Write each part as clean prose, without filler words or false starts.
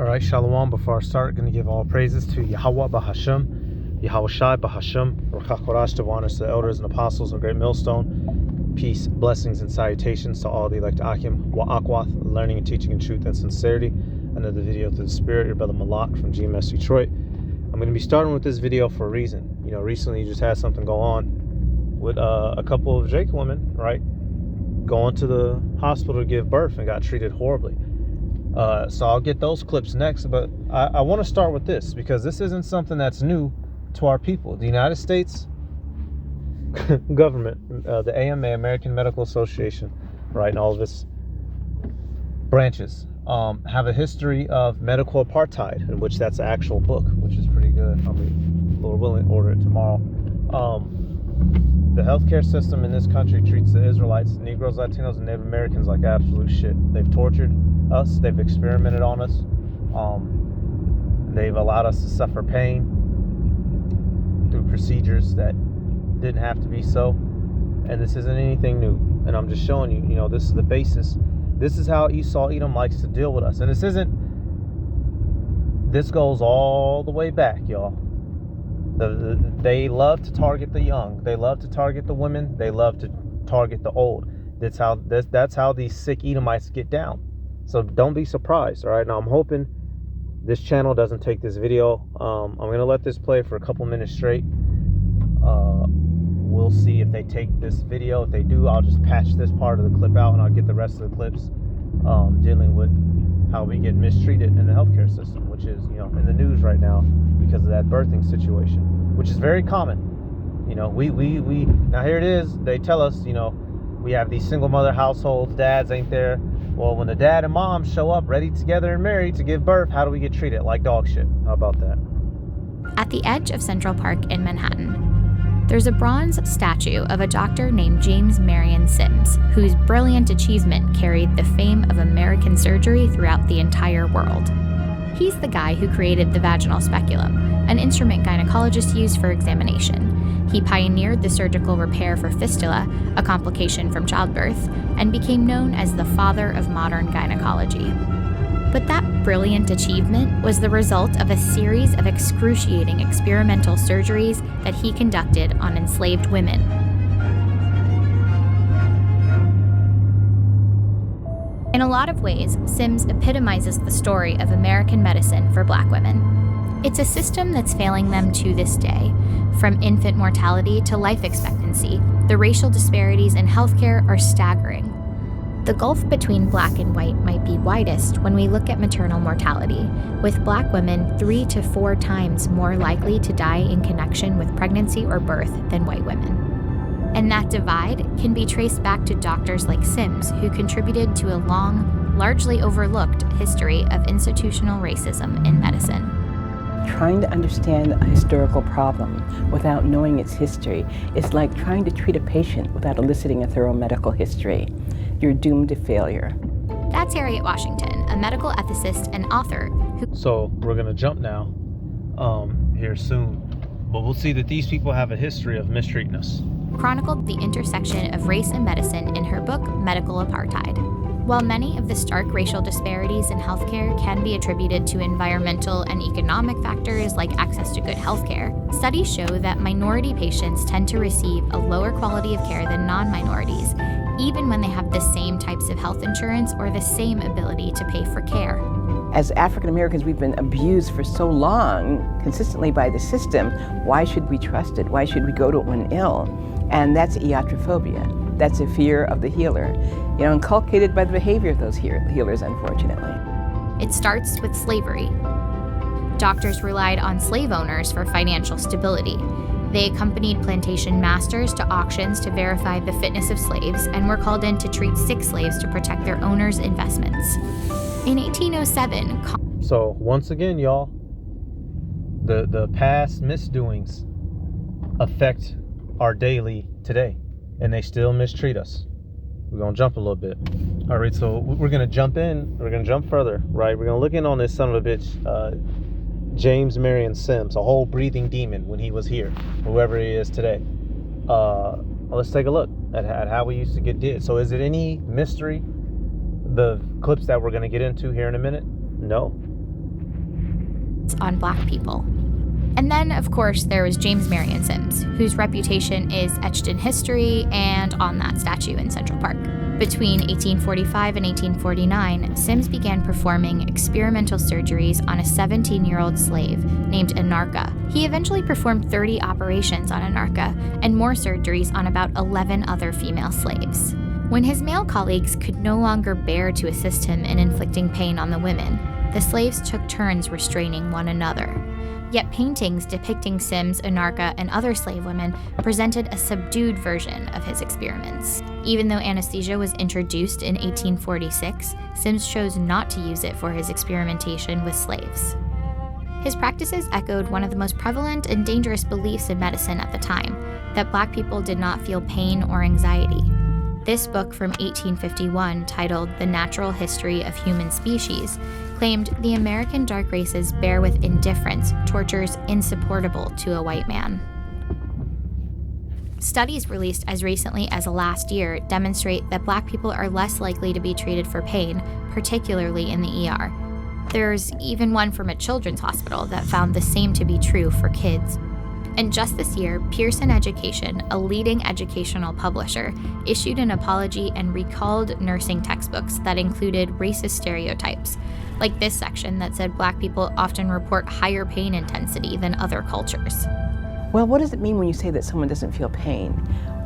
All right, Shalom. Before I start, going to give all praises to Yahweh Bahashem, Yahweh Shai Bahashem, Rakakorash, to honor to the elders and apostles of Great Millstone. Peace, blessings, and salutations to all the elect Akim, Wa'akwath, learning and teaching in truth and sincerity. Another video through the Spirit, your brother Malak from GMS Detroit. I'm going to be starting with this video for a reason. You know, recently you just had something go on with a couple of Jake women, right? Going to the hospital to give birth and got treated horribly. So I'll get those clips next, but I want to start with this because this isn't something that's new to our people. The United States government, the AMA, American Medical Association, right, and all of its branches have a history of medical apartheid, in which that's an actual book, which is pretty good. I'll be, Lord willing, order it tomorrow. The healthcare system in this country treats the Israelites, Negroes, Latinos, and Native Americans like absolute shit. They've tortured us. They've experimented on us. They've allowed us to suffer pain through procedures that didn't have to be so. And this isn't anything new. And I'm just showing you, you know, this is the basis. This is how Esau Edom likes to deal with us. And this goes all the way back, y'all. They love to target the young. They love to target the women. They love to target the old. That's how these sick Edomites get down. So don't be surprised. All right. Now I'm hoping this channel doesn't take this video. I'm gonna let this play for a couple minutes straight. We'll see if they take this video. If they do, I'll just patch this part of the clip out, and I'll get the rest of the clips dealing with how we get mistreated in the healthcare system, which is, you know, in the news right now because of that birthing situation, which is very common. You know, we now here it is. They tell us, you know, we have these single mother households, dads ain't there. Well, when the dad and mom show up ready together and married to give birth, how do we get treated? Like dog shit. How about that? At the edge of Central Park in Manhattan, there's a bronze statue of a doctor named James Marion Sims, whose brilliant achievement carried the fame of American surgery throughout the entire world. He's the guy who created the vaginal speculum, an instrument gynecologists use for examination. He pioneered the surgical repair for fistula, a complication from childbirth, and became known as the father of modern gynecology. But that brilliant achievement was the result of a series of excruciating experimental surgeries that he conducted on enslaved women. In a lot of ways, Sims epitomizes the story of American medicine for Black women. It's a system that's failing them to this day. From infant mortality to life expectancy, the racial disparities in healthcare are staggering. The gulf between Black and white might be widest when we look at maternal mortality, with Black women 3 to 4 times more likely to die in connection with pregnancy or birth than white women. And that divide can be traced back to doctors like Sims, who contributed to a long, largely overlooked history of institutional racism in medicine. Trying to understand a historical problem without knowing its history is like trying to treat a patient without eliciting a thorough medical history. You're doomed to failure. That's Harriet Washington, a medical ethicist and author who... So we're going to jump now here soon. But we'll see that these people have a history of mistreating us. Chronicled the intersection of race and medicine in her book, Medical Apartheid. While many of the stark racial disparities in healthcare can be attributed to environmental and economic factors like access to good healthcare, studies show that minority patients tend to receive a lower quality of care than non-minorities, even when they have the same types of health insurance or the same ability to pay for care. As African Americans, we've been abused for so long, consistently by the system. Why should we trust it? Why should we go to it when ill? And that's iatrophobia. That's a fear of the healer, you know, inculcated by the behavior of those healers, unfortunately. It starts with slavery. Doctors relied on slave owners for financial stability. They accompanied plantation masters to auctions to verify the fitness of slaves and were called in to treat sick slaves to protect their owners' investments. In 1807... So, once again, y'all, the past misdoings affect our daily today, and they still mistreat us. We're going to jump a little bit. All right, so we're going to jump in. We're going to jump further, right? We're going to look in on this son of a bitch, James Marion Sims, a whole breathing demon when he was here, whoever he is today. Let's take a look at how we used to get did. So is it any mystery, the clips that we're going to get into here in a minute? No. on Black people. And then, of course, there was James Marion Sims, whose reputation is etched in history and on that statue in Central Park. Between 1845 and 1849, Sims began performing experimental surgeries on a 17-year-old slave named Anarcha. He eventually performed 30 operations on Anarcha and more surgeries on about 11 other female slaves. When his male colleagues could no longer bear to assist him in inflicting pain on the women, the slaves took turns restraining one another. Yet paintings depicting Sims, Anarcha, and other slave women presented a subdued version of his experiments. Even though anesthesia was introduced in 1846, Sims chose not to use it for his experimentation with slaves. His practices echoed one of the most prevalent and dangerous beliefs in medicine at the time, that Black people did not feel pain or anxiety. This book from 1851, titled The Natural History of Human Species, claimed the American dark races bear with indifference tortures insupportable to a white man. Studies released as recently as last year demonstrate that Black people are less likely to be treated for pain, particularly in the ER. There's even one from a children's hospital that found the same to be true for kids. And just this year, Pearson Education, a leading educational publisher, issued an apology and recalled nursing textbooks that included racist stereotypes, like this section that said Black people often report higher pain intensity than other cultures. Well, what does it mean when you say that someone doesn't feel pain?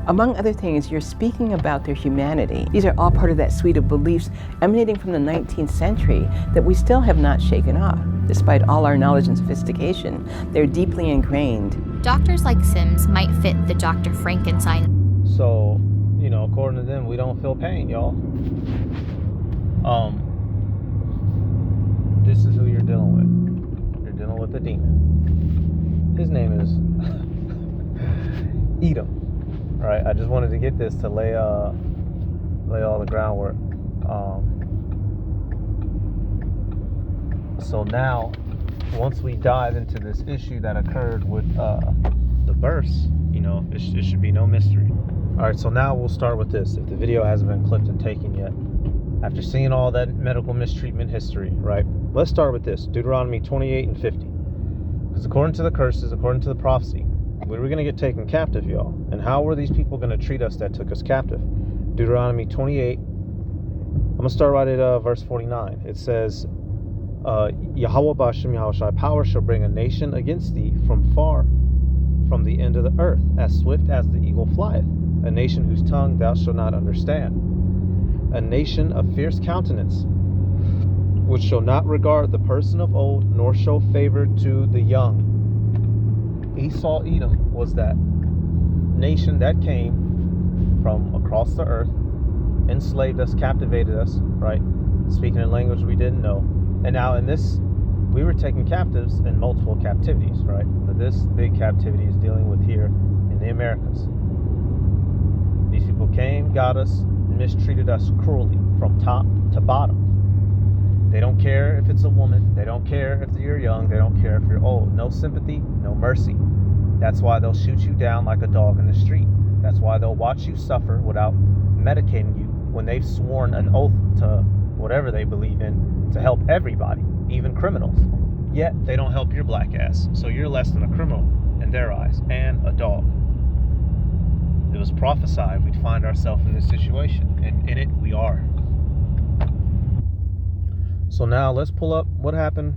Among other things, you're speaking about their humanity. These are all part of that suite of beliefs emanating from the 19th century that we still have not shaken off. Despite all our knowledge and sophistication, they're deeply ingrained. Doctors like Sims might fit the Dr. Frankenstein. So, according to them, we don't feel pain, y'all. This is who you're dealing with. You're dealing with a demon. His name is Edom. Right? I just wanted to get this to lay all the groundwork. So now, once we dive into this issue that occurred with the births, it should be no mystery. All right, so now we'll start with this. If the video hasn't been clipped and taken yet, after seeing all that medical mistreatment history, right? Let's start with this, Deuteronomy 28 and 50. Because according to the curses, according to the prophecy, we were going to get taken captive, y'all. And how were these people going to treat us that took us captive? Deuteronomy 28, I'm going to start right at verse 49. It says, Yahweh B'Hashem Yahushai, power shall bring a nation against thee from far, from the end of the earth, as swift as the eagle flieth, a nation whose tongue thou shalt not understand, a nation of fierce countenance, which shall not regard the person of old, nor show favor to the young. Esau, Edom, was that nation that came from across the earth, enslaved us, captivated us, right? Speaking a language we didn't know. And now in this, we were taken captives in multiple captivities, right? But this big captivity is dealing with here in the Americas. These people came, got us, mistreated us cruelly from top to bottom. They don't care if it's a woman. They don't care if you're young. They don't care if you're old. No sympathy, no mercy. That's why they'll shoot you down like a dog in the street. That's why they'll watch you suffer without medicating you when they've sworn an oath to whatever they believe in to help everybody, even criminals. Yet they don't help your black ass. So you're less than a criminal in their eyes and a dog. It was prophesied we'd find ourselves in this situation, and in it we are. So now let's pull up what happened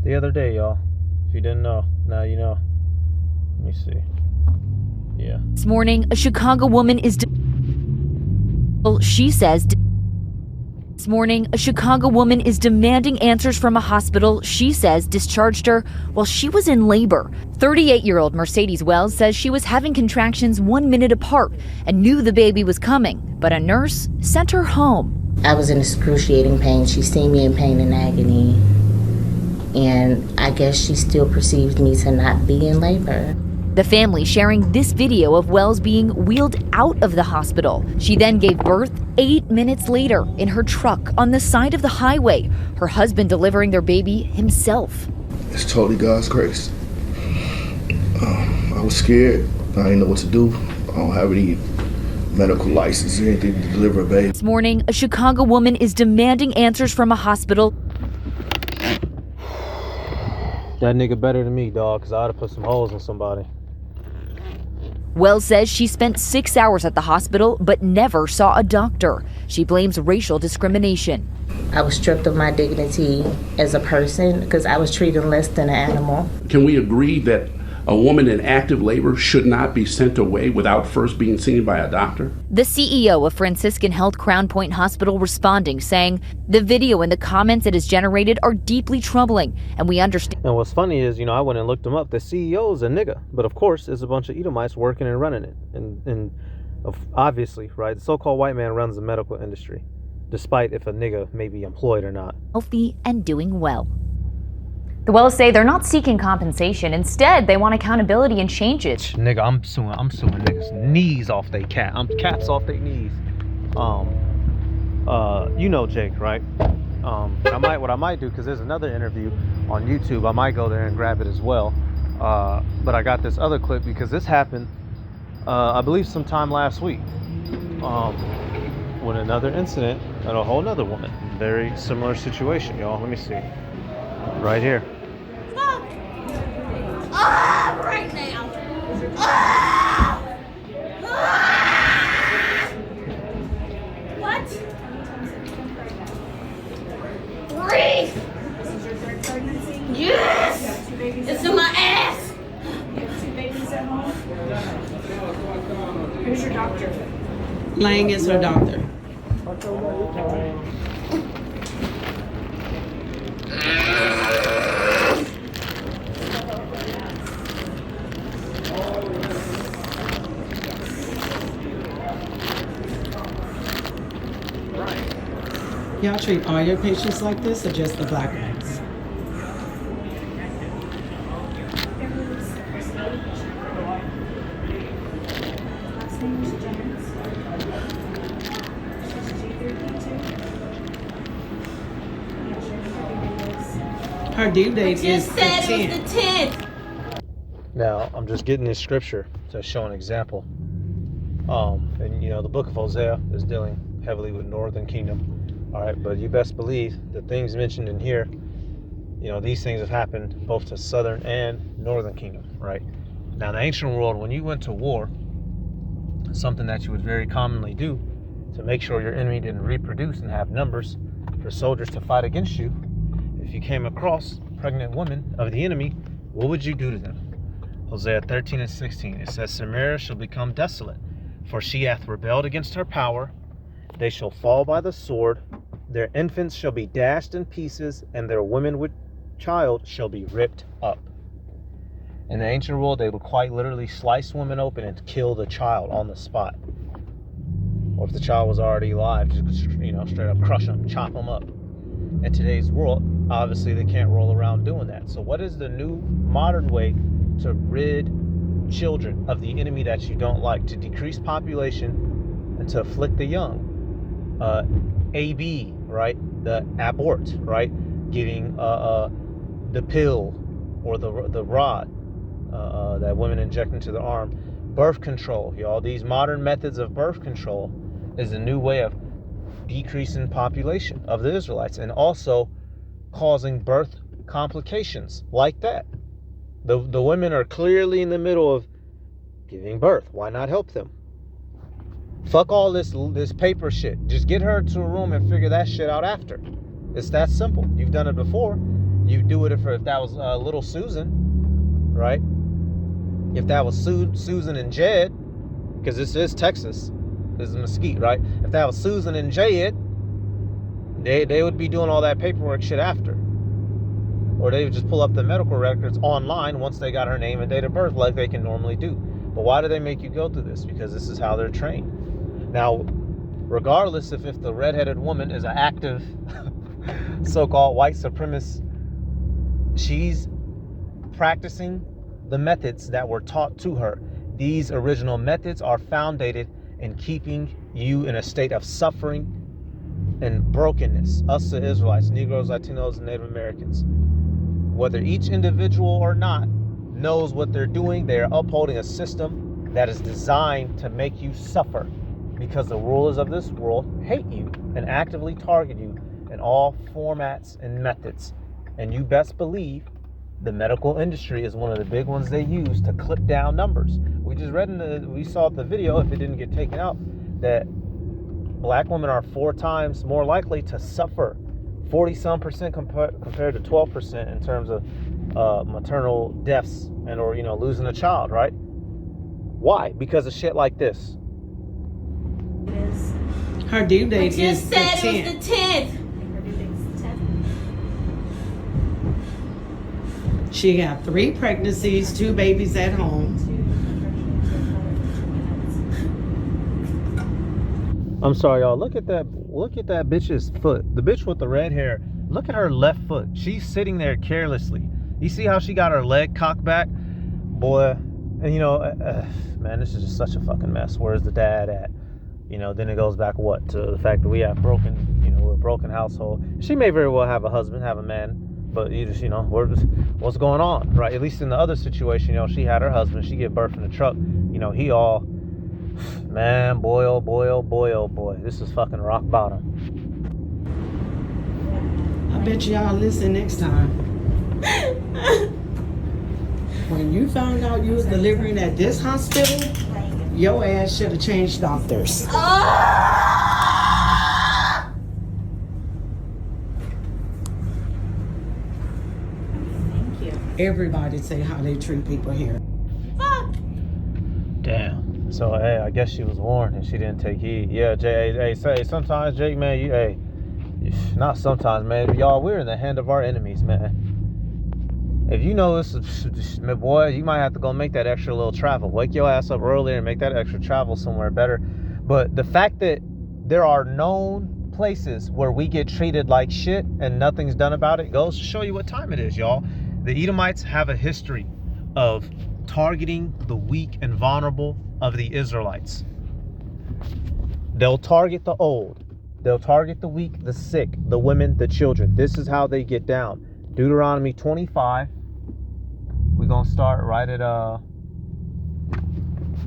the other day, y'all. If you didn't know, now you know. Let me see. Yeah. This morning, a Chicago woman is This morning, a Chicago woman is demanding answers from a hospital she says discharged her while she was in labor. 38-year-old Mercedes Wells says she was having contractions 1 minute apart and knew the baby was coming, but a nurse sent her home. I was in excruciating pain. She seen me in pain and agony. And I guess she still perceived me to not be in labor. The family sharing this video of Wells being wheeled out of the hospital. She then gave birth 8 minutes later in her truck on the side of the highway, her husband delivering their baby himself. It's totally God's grace. I was scared. I didn't know what to do. I don't have any medical license or anything to deliver a baby. This morning, a Chicago woman is demanding answers from a hospital That nigga better than me, dog, because I ought to put some holes in somebody. Wells says she spent 6 hours at the hospital but never saw a doctor. She blames racial discrimination. I was stripped of my dignity as a person because I was treated less than an animal. Can we agree that a woman in active labor should not be sent away without first being seen by a doctor? The CEO of Franciscan Health Crown Point Hospital responding, saying the video and the comments it has generated are deeply troubling, and we understand. And what's funny is, I went and looked him up. The CEO is a nigga, but of course, it's a bunch of Edomites working and running it. And obviously, right, the so-called white man runs the medical industry, despite if a nigga may be employed or not. Healthy and doing well. The Wells say they're not seeking compensation. Instead, they want accountability and changes. Nigga, I'm suing niggas' knees off they cats off their knees. Jake, right? What I might do, because there's another interview on YouTube, I might go there and grab it as well. But I got this other clip because this happened, I believe sometime last week, with another incident and a whole nother woman. Very similar situation, y'all. Let me see. Right here. Right now. What? Breathe. Yes. It's in my ass. You have 2 babies at home. Who's your doctor? Lang is her doctor. Y'all treat all your patients like this or just the black ones? Her due date is the 10th. It was the 10th. Now, I'm just getting this scripture to show an example. The book of Hosea is dealing heavily with Northern Kingdom. All right, but you best believe the things mentioned in here, these things have happened both to Southern and Northern Kingdom, right? Now, in the ancient world, when you went to war, something that you would very commonly do to make sure your enemy didn't reproduce and have numbers for soldiers to fight against you, if you came across pregnant women of the enemy, what would you do to them? Hosea 13:16, it says, Samaria shall become desolate, for she hath rebelled against her power. They shall fall by the sword, their infants shall be dashed in pieces, and their women with child shall be ripped up. In the ancient world, they would quite literally slice women open and kill the child on the spot. Or if the child was already alive, just straight up crush them, chop them up. In today's world, obviously they can't roll around doing that. So what is the new modern way to rid children of the enemy that you don't like, to decrease population and to afflict the young? AB, right? The abort, right? Getting the pill or the rod that women inject into the arm. Birth control, y'all. These modern methods of birth control is a new way of decreasing population of the Israelites and also causing birth complications like that. The women are clearly in the middle of giving birth. Why not help them? Fuck all this paper shit. Just get her to a room and figure that shit out after. It's that simple. You've done it before. You do it if that was little Susan, right? If that was Susan and Jed, because this is Texas, this is Mesquite, right? If that was Susan and Jed, they would be doing all that paperwork shit after. Or they would just pull up the medical records online once they got her name and date of birth like they can normally do. But why do they make you go through this? Because this is how they're trained. Now, regardless if the redheaded woman is an active so-called white supremacist, she's practicing the methods that were taught to her. These original methods are founded in keeping you in a state of suffering and brokenness. Us, the Israelites, Negroes, Latinos, and Native Americans. Whether each individual or not knows what they're doing, they are upholding a system that is designed to make you suffer, because the rulers of this world hate you and actively target you in all formats and methods. And you best believe The medical industry is one of the big ones they use to clip down numbers. We just read we saw the video, if it didn't get taken out, that black women are 4 times more likely to suffer, 40-some% compared to 12% in terms of maternal deaths or losing a child, right? Why? Because of shit like this. Her due date You is the said it 10th. was the 10th. She got 3 pregnancies, 2 babies at home. I'm sorry, y'all. Look at that bitch's foot. The bitch with the red hair. Look at her left foot. She's sitting there carelessly. You see how she got her leg cocked back? Boy, and man, this is just such a fucking mess. Where's the dad at? Then it goes back to the fact that we have a broken household. She may very well have a husband, have a man, but what's going on, right? At least in the other situation, she had her husband. She gave birth in the truck. He all, man, boy, oh boy, oh boy, oh boy. This is fucking rock bottom. I bet y'all listen next time. When you found out you was delivering at this hospital, your ass should have changed doctors. Everybody say how they treat people here. Damn. So hey, I guess she was warned and she didn't take heed. Yeah, Jay. Hey, say sometimes, Jake, man. Not sometimes, man. Y'all, we're in the hand of our enemies, man. If you know this, boy, you might have to go make that extra little travel. Wake your ass up earlier and make that extra travel somewhere better. But the fact that there are known places where we get treated like shit and nothing's done about it goes to show you what time it is, y'all. The Edomites have a history of targeting the weak and vulnerable of the Israelites. They'll target the old. They'll target the weak, the sick, the women, the children. This is how they get down. Deuteronomy 25. We're going to start right at,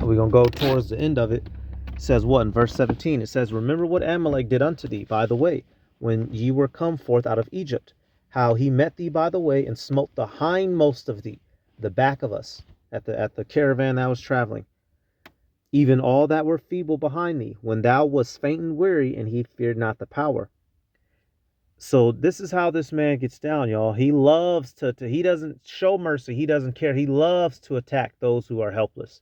we're going to go towards the end of it. It says what in verse 17? It says, remember what Amalek did unto thee by the way, when ye were come forth out of Egypt, how he met thee by the way and smote the hindmost of thee, the back of us, at the caravan that was traveling, even all that were feeble behind thee, when thou wast faint and weary, and he feared not the power. So this is how this man gets down, y'all. He loves to he doesn't show mercy. He doesn't care. He loves to attack those who are helpless.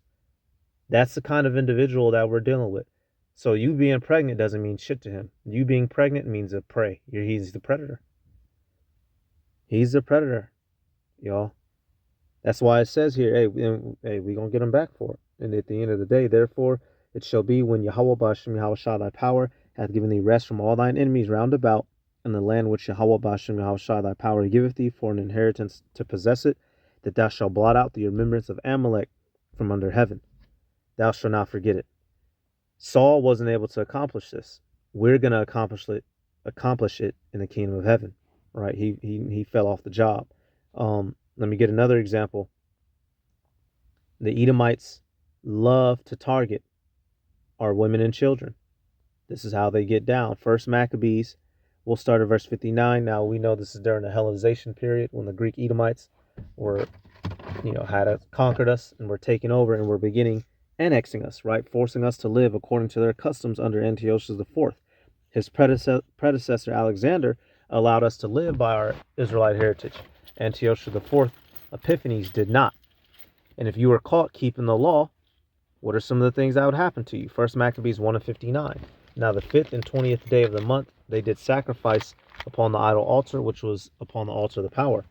That's the kind of individual that we're dealing with. So you being pregnant doesn't mean shit to him. You being pregnant means a prey. He's the predator. He's the predator, y'all. That's why it says here, hey, we're going to get him back for it. And at the end of the day, therefore, it shall be when Yahweh Ba'ashem Yahushua thy power hath given thee rest from all thine enemies round about, in the land which Yahweh Ba'ashem Yahushua thy power giveth thee for an inheritance to possess it, that thou shalt blot out the remembrance of Amalek from under heaven. Thou shalt not forget it. Saul wasn't able to accomplish this. We're going to accomplish it in the kingdom of heaven, right? He fell off the job. Let me get another example. The Edomites love to target our women and children. This is how they get down. First Maccabees, we'll start at verse 59. Now we know this is during the Hellenization period when the Greek Edomites were, had conquered us and were taking over and were beginning annexing us, right? Forcing us to live according to their customs under Antiochus IV. His predecessor Alexander allowed us to live by our Israelite heritage. Antiochus IV Epiphanes did not. And if you were caught keeping the law, what are some of the things that would happen to you? First Maccabees 1:59. Now the 5th and 20th day of the month, they did sacrifice upon the idol altar, which was upon the altar of the power.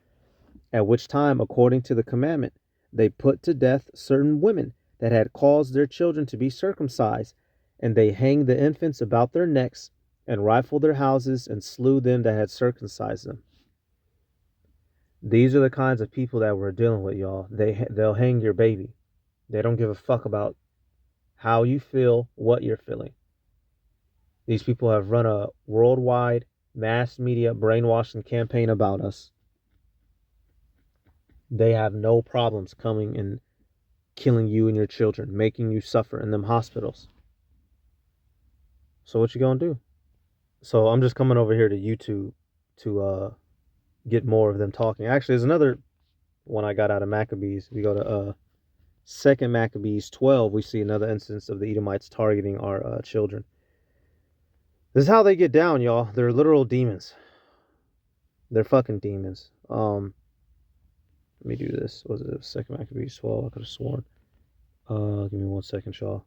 At which time, according to the commandment, they put to death certain women that had caused their children to be circumcised, and they hanged the infants about their necks, and rifled their houses, and slew them that had circumcised them. These are the kinds of people that we're dealing with, y'all. They'll hang your baby. They don't give a fuck about how you feel, what you're feeling. These people have run a worldwide mass media brainwashing campaign about us. They have no problems coming and killing you and your children, making you suffer in them hospitals. So what you gonna do? So I'm just coming over here to YouTube to get more of them talking. Actually, there's another when I got out of Maccabees. We go to Second Maccabees 12. We see another instance of the Edomites targeting our children. This is how they get down, y'all. They're literal demons. They're fucking demons. Let me do this. Was it Second Maccabees 12? I could have sworn. Give me 1 second, y'all.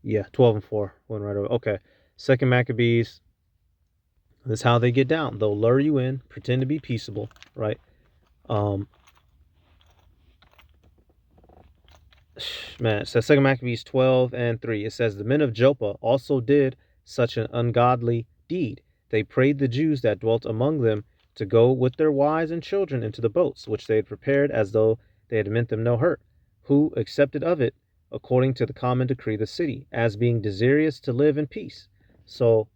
Yeah, 12 and 4. Went right over. Okay. Second Maccabees. This is how they get down. They'll lure you in, pretend to be peaceable, right? Man, it says 2 Maccabees 12 and 3. It says, the men of Joppa also did such an ungodly deed. They prayed the Jews that dwelt among them to go with their wives and children into the boats, which they had prepared as though they had meant them no hurt, who accepted of it according to the common decree of the city, as being desirous to live in peace. So,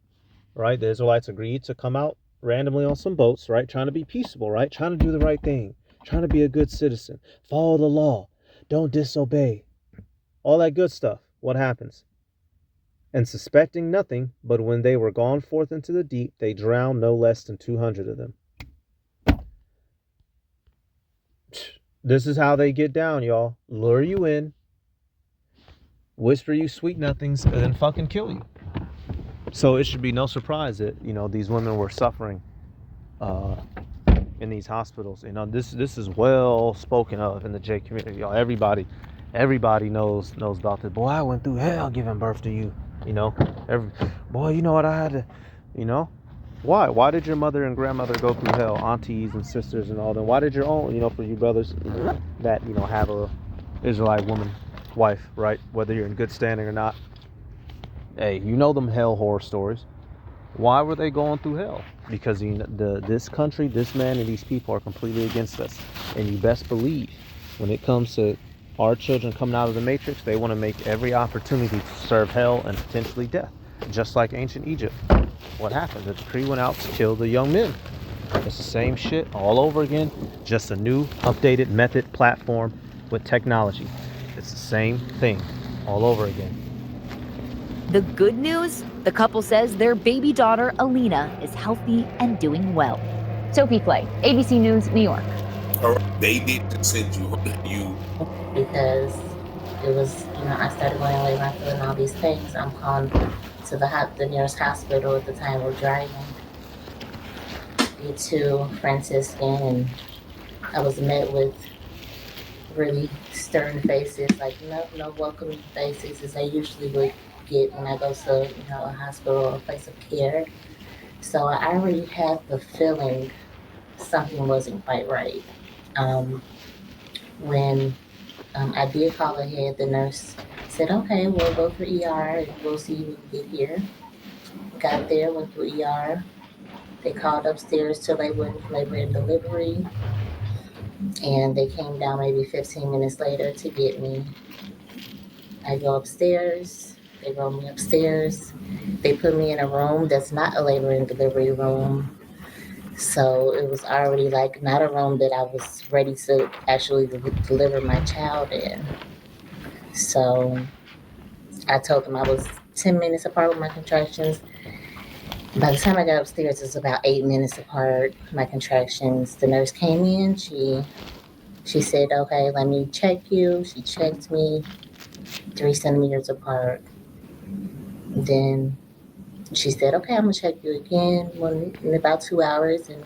right, the Israelites agreed to come out randomly on some boats, right, trying to be peaceable, right, trying to do the right thing, trying to be a good citizen, follow the law, don't disobey, all that good stuff. What happens? And suspecting nothing, but when they were gone forth into the deep, they drowned no less than 200 of them. This is how they get down, y'all. Lure you in, whisper you sweet nothings, and then fucking kill you. So it should be no surprise that, you know, these women were suffering in these hospitals. You know, this is well spoken of in the J community. Y'all, everybody knows about this. Boy, I went through hell giving birth to you. You know, boy, you know what I had to, you know, why did your mother and grandmother go through hell, aunties and sisters and all them? Why did your own, you know, for you brothers that, you know, have a Israelite woman wife, right, whether you're in good standing or not, hey, you know them hell horror stories. Why were they going through hell? Because this country, this man, and these people are completely against us. And you best believe, when it comes to our children coming out of the matrix, they want to make every opportunity to serve hell and potentially death. Just like ancient Egypt. What happened? The decree went out to kill the young men. It's the same shit all over again, just a new, updated method, platform with technology. It's the same thing all over again. The good news? The couple says their baby daughter, Alina, is healthy and doing well. Sophie Flay, ABC News, New York. They didn't send you because it was, you know, I started going away and feeling all these things. I'm calling to the nearest hospital at the time we're driving. To Franciscan, and I was met with really stern faces, like no welcoming faces as I usually would get when I go to, you know, a hospital or a place of care. So I already had the feeling something wasn't quite right. When I did call ahead, the nurse said, okay, we'll go for ER and we'll see when we get here. Got there, went through ER. They called upstairs till they went for labor and delivery. And they came down maybe 15 minutes later to get me. I go upstairs. They roll me upstairs. They put me in a room that's not a labor and delivery room. So it was already like not a room that I was ready to actually deliver my child in. So I told them I was 10 minutes apart with my contractions. By the time I got upstairs, it was about 8 minutes apart, my contractions. The nurse came in. She said, okay, let me check you. She checked me 3 centimeters apart. Then she said, okay, I'm going to check you again in about 2 hours. And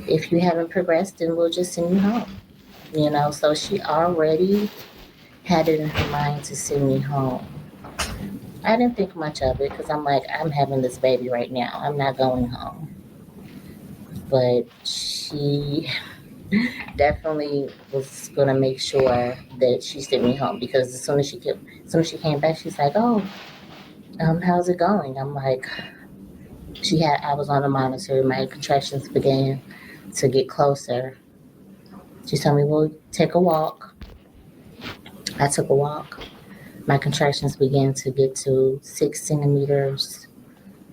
if you haven't progressed, then we'll just send you home. You know, so she already had it in her mind to send me home. I didn't think much of it because I'm like, I'm having this baby right now. I'm not going home. But she definitely was going to make sure that she sent me home, because as soon as she came back, she's like, oh, how's it going? I'm like, I was on a monitor. My contractions began to get closer. She told me, well, take a walk. I took a walk. My contractions began to get to 6 centimeters,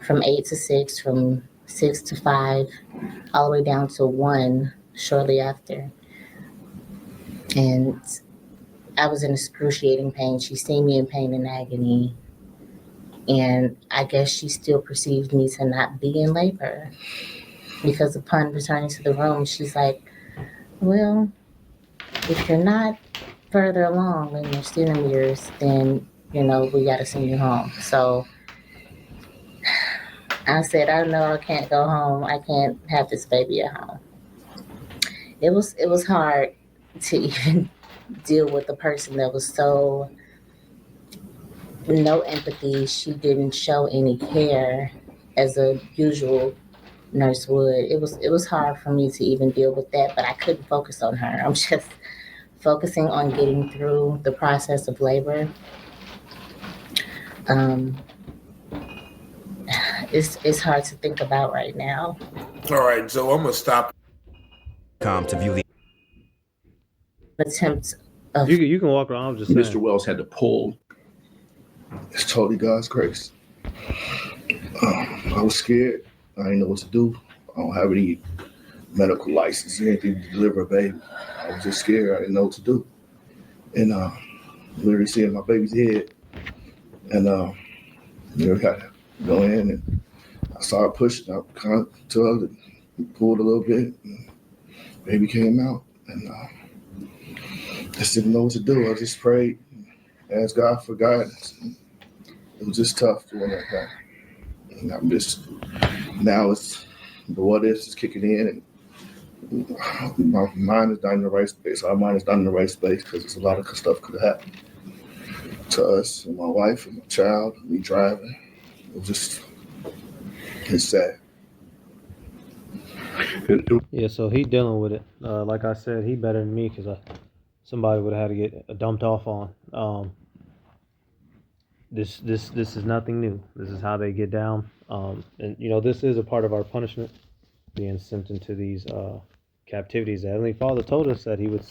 from 8 to 6, from 6 to 5, all the way down to 1 shortly after. And I was in excruciating pain. She seen me in pain and agony. And I guess she still perceived me to not be in labor, because upon returning to the room, she's like, Well, if you're not further along in your student years, then we got to send you home. So I said, I know I can't go home. I can't have this baby at home. It was hard to even deal with a person that was so no empathy. She didn't show any care as a usual nurse would. It was hard for me to even deal with that, but I couldn't focus on her. I'm just focusing on getting through the process of labor. Um, it's hard to think about right now. All right, Joe, I'm gonna stop. To view the Attempts of You can walk around. I'm just saying. Mr. Wells had to pull. It's totally God's grace. I was scared. I didn't know what to do. I don't have any medical license or anything to deliver a baby. I was just scared. I didn't know what to do. And literally seeing my baby's head. And we had to go in and I started pushing. I kind of tugged and pulled a little bit. And baby came out. And I just didn't know what to do. I just prayed, asked God for guidance. It was just tough doing that. And I'm just, now it's, the what ifs is kicking in and my mind is not in the right space. Our mind is not in the right space because there's a lot of stuff could have happened to us and my wife and my child, and me driving. It was just, it's sad. Yeah, so he dealing with it. Like I said, he better than me because somebody would have had to get dumped off on. This is nothing new. This is how they get down. And this is a part of our punishment, being sent into these captivities. The Heavenly Father told us that He would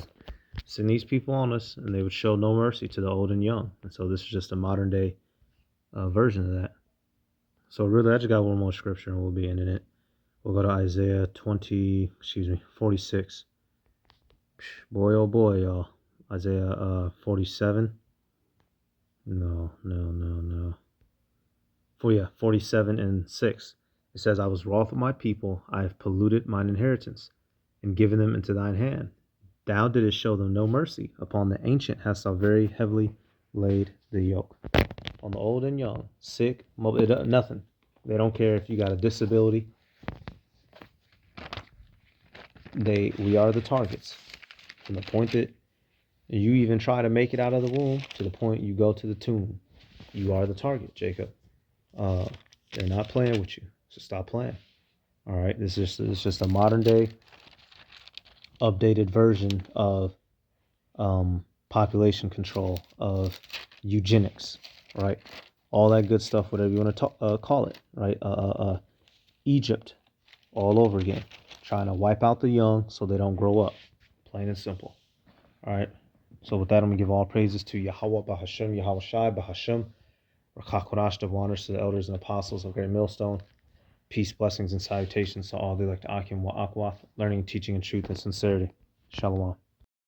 send these people on us, and they would show no mercy to the old and young. And so this is just a modern day version of that. So really, I just got one more scripture, and we'll be ending it. We'll go to Isaiah 46. Boy, oh boy, y'all. Isaiah 47. No. 47 and 6. It says, I was wroth with my people. I have polluted mine inheritance and given them into thine hand. Thou didst show them no mercy. Upon the ancient hast thou very heavily laid the yoke. On the old and young, sick, nothing. They don't care if you got a disability. We are the targets. From the point that you even try to make it out of the womb to the point you go to the tomb, you are the target, Jacob. They're not playing with you, so stop playing. All right, this is just a modern day updated version of population control, of eugenics, right? All that good stuff, whatever you want to call it, right? Egypt all over again, trying to wipe out the young so they don't grow up, plain and simple. All right, so with that, I'm gonna give all praises to Yahweh Bahashem, Yahweh Shai Bahashem, Rakakorash, the honors to the elders and apostles of Great Millstone. Peace, blessings, and salutations to all the elect Akim wa Akwath, learning, teaching, and truth and sincerity. Shalom.